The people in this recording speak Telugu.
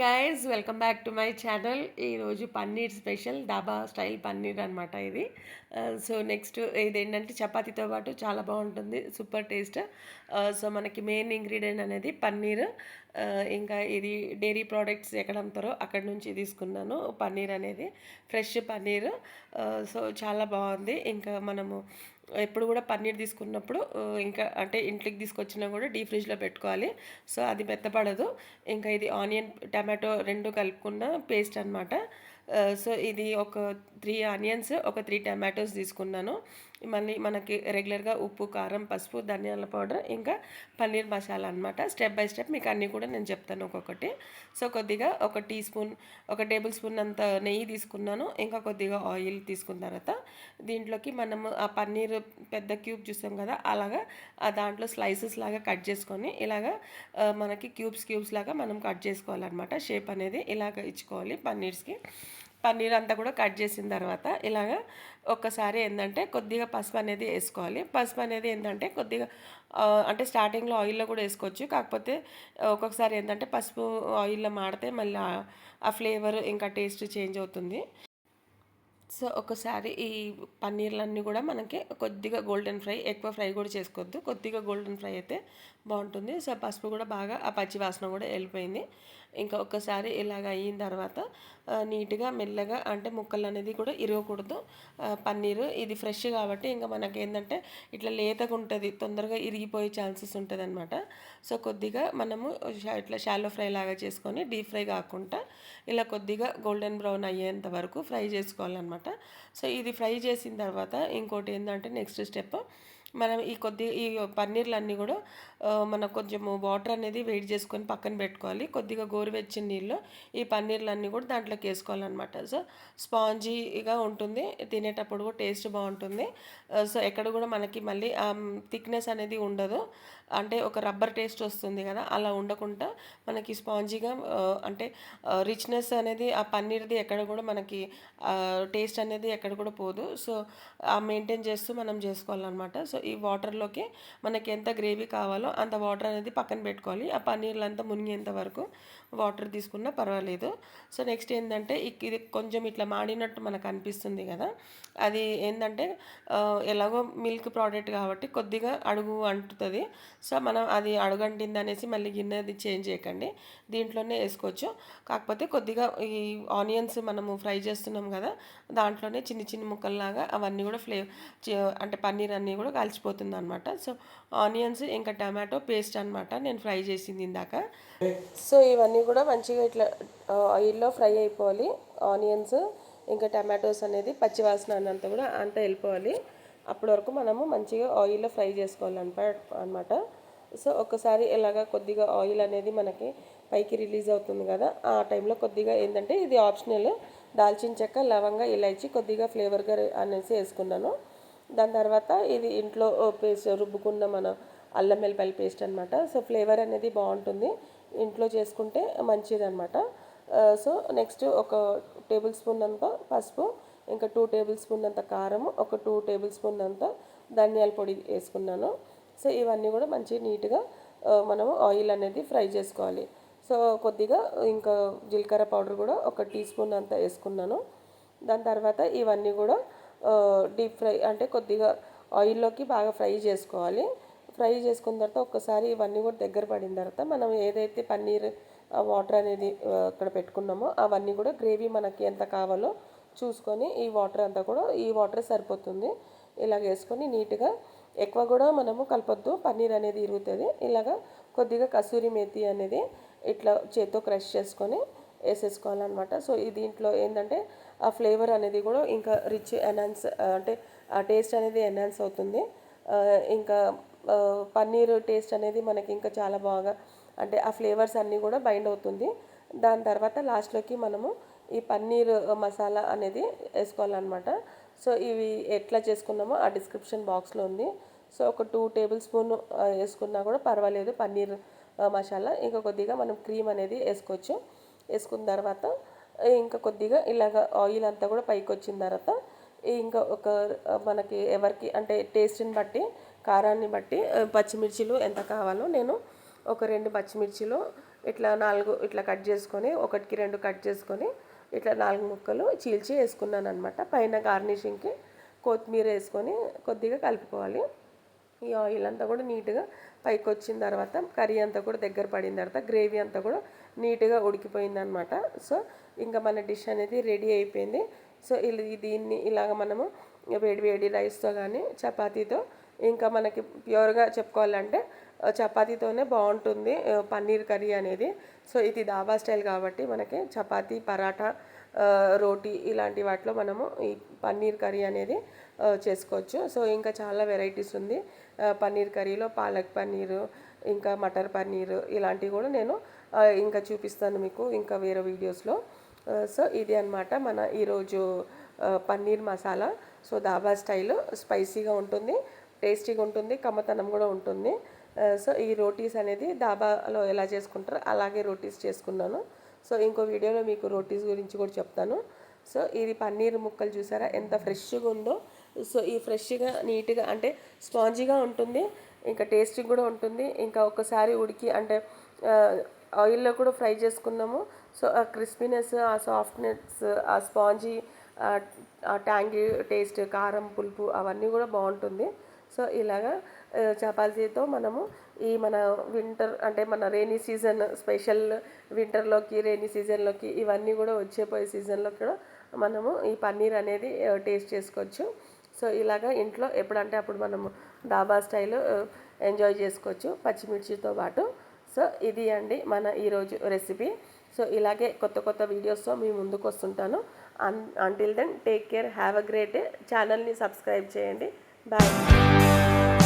Guys, welcome back to my channel. ఈరోజు పన్నీర్ స్పెషల్ డాబా స్టైల్ పన్నీర్ అనమాట ఇది. సో నెక్స్ట్ ఇదేంటంటే చపాతీతో పాటు చాలా బాగుంటుంది, సూపర్ టేస్ట్. సో మనకి మెయిన్ ఇంగ్రీడియంట్ అనేది పన్నీర్. ఇంకా ఇది డైరీ ప్రోడక్ట్స్ ఎక్కడ అమ్ముతారో అక్కడ నుంచి తీసుకున్నాను పన్నీర్ అనేది, ఫ్రెష్ పన్నీర్. సో చాలా బాగుంది. ఇంకా మనము ఎప్పుడు కూడా పన్నీర్ తీసుకున్నప్పుడు ఇంకా అంటే ఇంట్లోకి తీసుకొచ్చినా కూడా డీప్ ఫ్రిడ్జ్లో పెట్టుకోవాలి. సో అది మెత్తపడదు. ఇంకా ఇది ఆనియన్ టమాటో రెండు కలుపుకున్న పేస్ట్ అనమాట. సో ఇది ఒక 3 ఆనియన్స్, ఒక 3 టమాటోస్ తీసుకున్నాను. మళ్ళీ మనకి రెగ్యులర్గా ఉప్పు, కారం, పసుపు, ధనియాల పౌడర్, ఇంకా పన్నీర్ మసాలా అనమాట. స్టెప్ బై స్టెప్ మీకు అన్నీ కూడా నేను చెప్తాను ఒక్కొక్కటి. సో కొద్దిగా ఒక టేబుల్ స్పూన్ అంత నెయ్యి తీసుకున్నాను. ఇంకా కొద్దిగా ఆయిల్ తీసుకున్న తర్వాత దీంట్లోకి మనము ఆ పన్నీర్ పెద్ద క్యూబ్ చూస్తాం కదా, అలాగా దాంట్లో స్లైసెస్ లాగా కట్ చేసుకొని ఇలాగా మనకి క్యూబ్స్ లాగా మనం కట్ చేసుకోవాలన్నమాట. షేప్ అనేది ఇలాగ ఇచ్చుకోవాలి పన్నీర్స్కి. పన్నీర్ అంతా కూడా కట్ చేసిన తర్వాత ఇలాగా ఒక్కసారి ఏంటంటే కొద్దిగా పసుపు అనేది వేసుకోవాలి. పసుపు అనేది ఏంటంటే కొద్దిగా అంటే స్టార్టింగ్లో ఆయిల్లో కూడా వేసుకోవచ్చు. కాకపోతే ఒక్కొక్కసారి ఏంటంటే పసుపు ఆయిల్లో మాడితే మళ్ళీ ఆ ఫ్లేవర్ ఇంకా టేస్ట్ చేంజ్ అవుతుంది. సో ఒకసారి ఈ పన్నీర్లన్నీ కూడా మనకి కొద్దిగా గోల్డెన్ ఫ్రై, ఎక్కువ ఫ్రై కూడా చేసుకోవద్దు, కొద్దిగా గోల్డెన్ ఫ్రై అయితే బాగుంటుంది. సో పసుపు కూడా బాగా ఆ పచ్చి వాసన కూడా వెళ్ళిపోయింది. ఇంకా ఒక్కసారి ఇలాగ అయిన తర్వాత నీట్గా మెల్లగా అంటే ముక్కలు అనేది కూడా ఇరగకూడదు. పన్నీరు ఇది ఫ్రెష్ కాబట్టి ఇంకా మనకి ఏంటంటే ఇట్లా లేతగా ఉంటుంది, తొందరగా ఇరిగిపోయే ఛాన్సెస్ ఉంటుంది అనమాట. సో కొద్దిగా మనము ఇట్లా షాలో ఫ్రై లాగా చేసుకొని డీప్ ఫ్రై కాకుండా ఇలా కొద్దిగా గోల్డెన్ బ్రౌన్ అయ్యేంత వరకు ఫ్రై చేసుకోవాలన్నమాట. సో ఇది ఫ్రై చేసిన తర్వాత ఇంకోటి ఏంటంటే నెక్స్ట్ స్టెప్, మనం ఈ పన్నీర్లన్నీ కూడా మనం కొంచెము వాటర్ అనేది వేడి చేసుకొని పక్కన పెట్టుకోవాలి. కొద్దిగా గోరువెచ్చని నీళ్ళు ఈ పన్నీర్లన్నీ కూడా దాంట్లోకి వేసుకోవాలన్నమాట. సో స్పాంజీగా ఉంటుంది, తినేటప్పుడు కూడా టేస్ట్ బాగుంటుంది. సో ఎక్కడ కూడా మనకి మళ్ళీ థిక్నెస్ అనేది ఉండదు, అంటే ఒక రబ్బర్ టేస్ట్ వస్తుంది కదా, అలా ఉండకుండా మనకి స్పాంజీగా అంటే రిచ్నెస్ అనేది ఆ పన్నీర్ది ఎక్కడ కూడా మనకి టేస్ట్ అనేది ఎక్కడ కూడా పోదు. సో మెయింటైన్ చేస్తూ మనం చేసుకోవాలన్నమాట. సో ఈ వాటర్లోకి మనకి ఎంత గ్రేవీ కావాలో అంత వాటర్ అనేది పక్కన పెట్టుకోవాలి. ఆ పన్నీర్లు అంతా మునిగేంత వరకు వాటర్ తీసుకున్నా పర్వాలేదు. సో నెక్స్ట్ ఏంటంటే ఇది కొంచెం ఇట్లా మాడినట్టు మనకు అనిపిస్తుంది కదా, అది ఏంటంటే ఎలాగో మిల్క్ ప్రోడక్ట్ కాబట్టి కొద్దిగా అడుగు అంటుతుంది. సో మనం అది అడుగంటింది అనేసి మళ్ళీ గిన్నెది చేంజ్ చేయకండి, దీంట్లోనే వేసుకోవచ్చు. కాకపోతే కొద్దిగా ఈ ఆనియన్స్ మనము ఫ్రై చేస్తున్నాం కదా, దాంట్లోనే చిన్న చిన్న ముక్కల్లాగా అవన్నీ కూడా అంటే పన్నీర్ అన్నీ కూడా కలిసిపోతుంది అనమాట. సో ఆనియన్స్ ఇంకా టమాటో పేస్ట్ అనమాట నేను ఫ్రై చేసింది ఇందాక. సో ఇవన్నీ కూడా మంచిగా ఇట్లా ఆయిల్లో ఫ్రై అయిపోవాలి. ఆనియన్స్ ఇంకా టమాటోస్ అనేది పచ్చివాసన అన్నంత కూడా అంతా వెళ్ళిపోవాలి. అప్పటి వరకు మనము మంచిగా ఆయిల్లో ఫ్రై చేసుకోవాలన్నమాట. సో ఒక్కసారి ఇలాగా కొద్దిగా ఆయిల్ అనేది మనకి పైకి రిలీజ్ అవుతుంది కదా, ఆ టైంలో కొద్దిగా ఏంటంటే ఇది ఆప్షనల్, దాల్చిన చెక్క, లవంగ, ఇలాచి కొద్దిగా ఫ్లేవర్గా అనేసి వేసుకున్నాను. దాని తర్వాత ఇది ఇంట్లో పేస్ట్ రుబ్బుకున్న మన అల్లం వెల్లిపాయల పేస్ట్ అనమాట. సో ఫ్లేవర్ అనేది బాగుంటుంది, ఇంట్లో చేసుకుంటే మంచిది అనమాట. సో నెక్స్ట్ ఒక టేబుల్ స్పూన్ అంత పసుపు, ఇంకా 2 టేబుల్ స్పూన్ అంత కారము, ఒక 2 టేబుల్ స్పూన్ అంత ధనియాల పొడి వేసుకున్నాను. సో ఇవన్నీ కూడా మంచిగా నీట్గా మనము ఆయిల్ అనేది ఫ్రై చేసుకోవాలి. సో కొద్దిగా ఇంకా జీలకర్ర పౌడర్ కూడా ఒక టీ స్పూన్ అంత వేసుకున్నాను. దాని తర్వాత ఇవన్నీ కూడా డీప్ ఫ్రై అంటే కొద్దిగా ఆయిల్లోకి బాగా ఫ్రై చేసుకోవాలి. ఫ్రై చేసుకున్న తర్వాత ఒక్కసారి ఇవన్నీ కూడా దగ్గర పడిన తర్వాత మనం ఏదైతే పన్నీర్ వాటర్ అనేది అక్కడ పెట్టుకున్నామో అవన్నీ కూడా గ్రేవీ మనకి ఎంత కావాలో చూసుకొని ఈ వాటర్ సరిపోతుంది. ఇలాగ వేసుకొని నీట్గా, ఎక్కువ కూడా మనము కలపొద్దు, పన్నీర్ అనేది ఇరుగుతుంది. ఇలాగా కొద్దిగా కసూరి మేతి అనేది ఇట్లా చేత్తో క్రష్ చేసుకొని వేసేసుకోవాలన్నమాట. సో దీంట్లో ఏంటంటే ఆ ఫ్లేవర్ అనేది కూడా ఇంకా రిచ్ ఎన్హాన్స్ అంటే ఆ టేస్ట్ అనేది ఎన్హాన్స్ అవుతుంది. ఇంకా పన్నీర్ టేస్ట్ అనేది మనకి ఇంకా చాలా బాగా అంటే ఆ ఫ్లేవర్స్ అన్నీ కూడా బైండ్ అవుతుంది. దాని తర్వాత లాస్ట్లోకి మనము ఈ పన్నీర్ మసాలా అనేది వేసుకోవాలన్నమాట. సో ఇవి ఎట్లా చేసుకున్నామో ఆ డిస్క్రిప్షన్ బాక్స్లో ఉంది. సో ఒక 2 టేబుల్ స్పూన్ వేసుకున్నా కూడా పర్వాలేదు పన్నీర్ మసాలా. ఇంకా కొద్దిగా మనం క్రీమ్ అనేది వేసుకోవచ్చు. వేసుకున్న తర్వాత ఇంకా కొద్దిగా ఇలాగ ఆయిల్ అంతా కూడా పైకి వచ్చిన తర్వాత ఇంకా మనకి ఎవరికి అంటే టేస్ట్ని బట్టి, కారాన్ని బట్టి పచ్చిమిర్చిలు ఎంత కావాలో నేను ఒక 2 పచ్చిమిర్చిలు ఇట్లా 4 ఇట్లా కట్ చేసుకొని, ఒకటికి 2 కట్ చేసుకొని ఇట్లా 4 ముక్కలు చీల్చి వేసుకున్నాను అనమాట. పైన గార్నిషింగ్కి కొత్తిమీర వేసుకొని కొద్దిగా కలుపుకోవాలి. ఈ ఆయిల్ అంతా కూడా నీట్గా పైకి వచ్చిన తర్వాత కర్రీ అంతా కూడా దగ్గర పడిన తర్వాత గ్రేవీ అంతా కూడా నీట్గా ఉడికిపోయింది అనమాట. సో ఇంకా మన డిష్ అనేది రెడీ అయిపోయింది. సో దీన్ని ఇలాగ మనము వేడి వేడి రైస్తో కానీ చపాతీతో, ఇంకా మనకి ప్యూర్గా చెప్పుకోవాలంటే చపాతీతోనే బాగుంటుంది పన్నీర్ కర్రీ అనేది. సో ఇది దాబా స్టైల్ కాబట్టి మనకి చపాతీ, పరాఠా, రోటీ ఇలాంటి వాటిలో మనము ఈ పన్నీర్ కర్రీ అనేది చేసుకోవచ్చు. సో ఇంకా చాలా వెరైటీస్ ఉంది పన్నీర్ కర్రీలో. పాలక్ పన్నీరు, ఇంకా మటర్ పన్నీరు ఇలాంటివి కూడా నేను ఇంకా చూపిస్తాను మీకు ఇంకా వేరే వీడియోస్లో. సో ఇది అన్నమాట మన ఈరోజు పన్నీర్ మసాలా. సో దాబా స్టైల్ స్పైసీగా ఉంటుంది, టేస్టీగా ఉంటుంది, కమ్మతనం కూడా ఉంటుంది. సో ఈ రోటీస్ అనేది దాబాలో ఎలా చేసుకుంటారో అలాగే రోటీస్ చేసుకున్నాను. సో ఇంకో వీడియోలో మీకు రోటీస్ గురించి కూడా చెప్తాను. సో ఇది పన్నీర్ ముక్కలు చూసారా ఎంత ఫ్రెష్గా ఉందో. సో ఈ ఫ్రెష్గా నీట్గా అంటే స్పాంజీగా ఉంటుంది, ఇంకా టేస్టీ కూడా ఉంటుంది. ఇంకా ఒకసారి ఉడికి అంటే ఆయిల్లో కూడా ఫ్రై చేసుకున్నాము. సో ఆ క్రిస్పీనెస్, ఆ సాఫ్ట్నెస్, ఆ స్పాంజీ, ఆ ట్యాంగీ టేస్ట్, కారం, పులుపు అవన్నీ కూడా బాగుంటుంది. సో ఇలాగా చపాతీతో మనము ఈ మన వింటర్ అంటే మన రెయినీ సీజన్ స్పెషల్, వింటర్లోకి రెయినీ సీజన్లోకి ఇవన్నీ కూడా వచ్చేపోయే సీజన్లో కూడా మనము ఈ పన్నీర్ అనేది టేస్ట్ చేసుకోవచ్చు. సో ఇలాగా ఇంట్లో ఎప్పుడంటే అప్పుడు మనము డాబా స్టైల్ ఎంజాయ్ చేసుకోవచ్చు పచ్చిమిర్చితో పాటు. సో ఇది అండి మన ఈరోజు రెసిపీ. సో ఇలాగే కొత్త కొత్త వీడియోస్తో మీ ముందుకు వస్తుంటాను. Until then take care, have a great day. ఛానల్ని సబ్స్క్రైబ్ చేయండి. బాయ్.